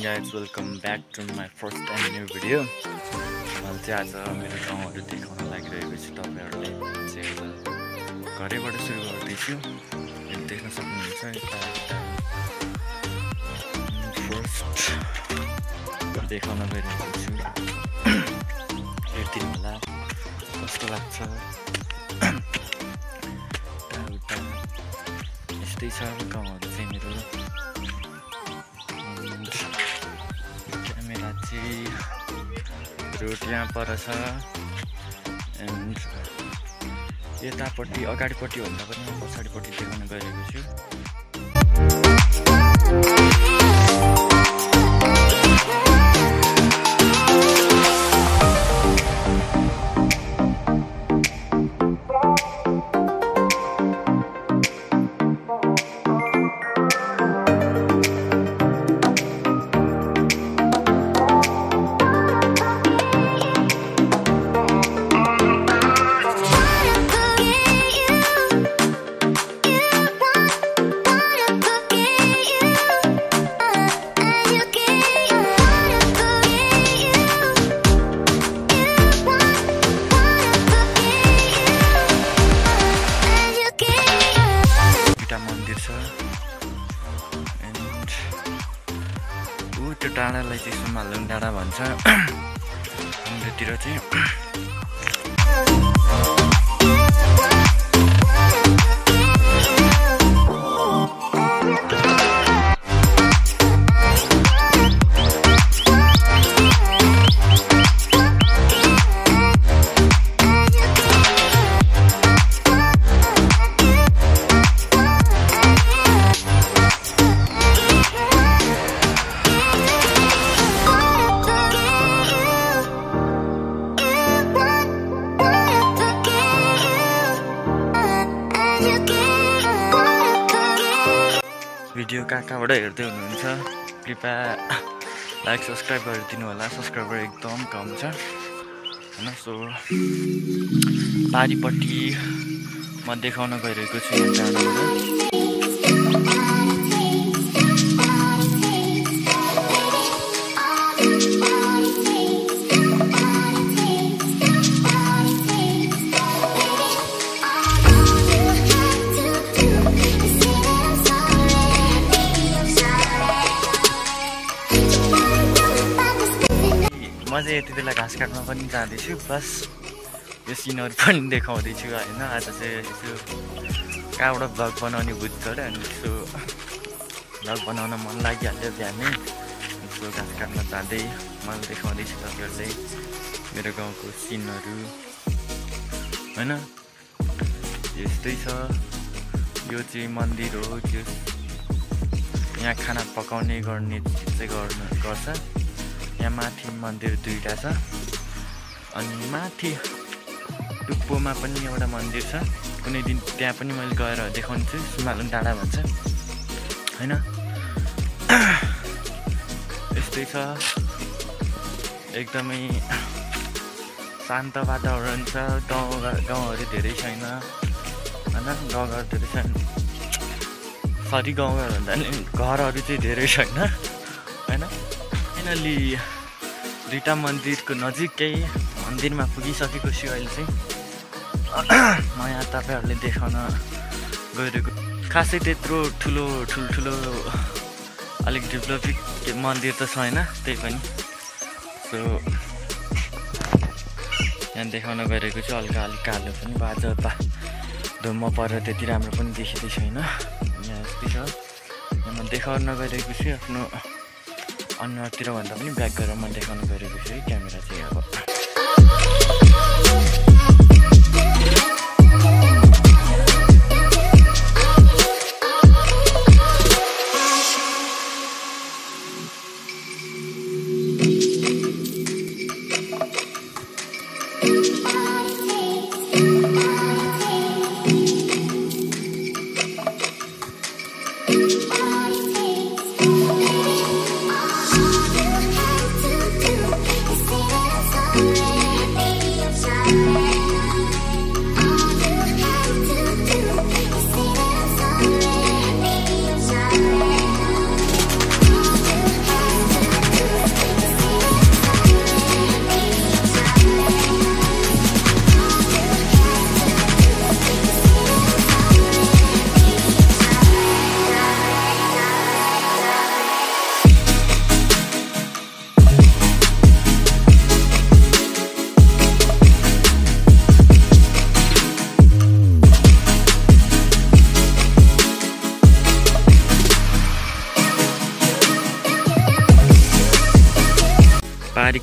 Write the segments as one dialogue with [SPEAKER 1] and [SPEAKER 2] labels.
[SPEAKER 1] guys, welcome back to my first and new video. मैले चाहिँ आज मेरो ठाउँहरु देखाउन लागिरहेको छु तपाईहरुले चाहिँ घरैबाट सुरु गर्दैछु। यो देख्न सक्नुहुन्छ यता फर्स्ट देखाउन गइरहेको छु। हेर्दिनु होला कस्तो लाग्छ। यस्तै छ गाउँहरु चाहिँ मेरो। क्यामेरा चाहिँ रोड यहाँ पर छ एन्ड यतापट्टि अगाडिपट्टि भन्दा पनि म पछाडिपट्टि देखाउन गइरहेको छु। मन्दिर छ एन्ड त्यो डाँडालाई चाहिँ सुमालुङ डाँडा भन्छ हाम्रोतिर चाहिँ। भिडियो कहाँबाट हेर्दै हुनुहुन्छ कृपया लाइक सब्सक्राइब गरिदिनु होला। सब्सक्राइबर एकदम कम छ हैन। सो पारिपट्टि म देखाउन गइरहेको छु यो डाँडाबाट। म चाहिँ यति बेला घाँस काट्न पनि जाँदैछु, प्लस यो सिनहरू पनि देखाउँदैछु होइन। आज चाहिँ यसो कहाँबाट भ्लग बनाउने बुझ चढ्यो अनि यसो भ्लग बनाउन मन लागिहाल्यो बिहानै। यसो घाँस काट्न जाँदै मैले देखाउँदैछु तपाईँहरूलाई मेरो गाउँको सिनहरू होइन। यस्तै छ, यो चाहिँ मन्दिर हो। त्यो यहाँ खाना पकाउने गर्ने चाहिँ गर्छ। यहाँ माथि मन्दिर दुईटा छ अनि माथि टुप्पोमा पनि एउटा मन्दिर छ। कुनै दिन त्यहाँ पनि मैले गएर देखाउँछु। सुमालुङ डाँडा भन्छ होइन। यस्तै छ, एकदमै शान्त वातावरण छ। गाउँहरू धेरै छैन होइन। गाउँघर धेरै छैन, सरी गाउँघर भन्दा नि घरहरू चाहिँ धेरै छैन होइन। फाइनली दुईटा मन्दिरको नजिकै मन्दिरमा पुगिसकेको छु अहिले चाहिँ। म यहाँ तपाईँहरूले देखाउन गइरहेको खासै त्यत्रो ठुलो अलिक डेभलपिङ मन्दिर त छैन, त्यही पनि सो यहाँ देखाउन गइरहेको छु। हल्का अलिक कालो पनि बाजा धुम्म परेर त्यति राम्रो पनि देखिँदै छैन। यहाँ यस्तै छ, म देखाउन गइरहेको छु आफ्नो अनुहारतिर भन्दा पनि ब्याक गरेर म देखाउन गइरहेको छु है क्यामेरा चाहिँ अब।
[SPEAKER 2] I'm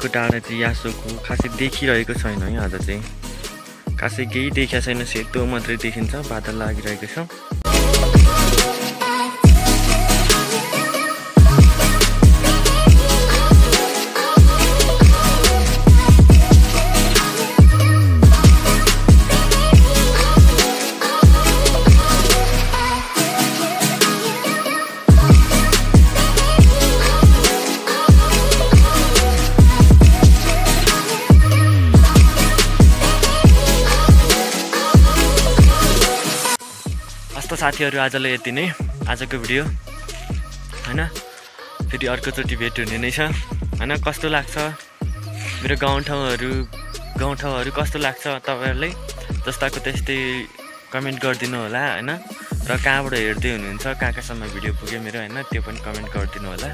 [SPEAKER 1] यहाँको टाढा चाहिँ यासोको खासै देखिरहेको छैन है। आज चाहिँ खासै केही देखिया छैन, सेतो मात्रै देखिन्छ, बादल लागिरहेको छ। साथीहरू आजलाई यति नै आजको भिडियो हैन। फेरि अर्कोचोटि भेट हुने नै छ हैन। कस्तो लाग्छ मेरो गाउँठाउँहरू कस्तो लाग्छ तपाईहरुलाई, जस्ताको त्यस्तै कमेन्ट गरिदिनु होला हैन। र कहाँबाट हेर्दै हुनुहुन्छ, कहाँसम्म भिडियो पुग्यो मेरो हैन, त्यो पनि कमेन्ट गरिदिनु होला।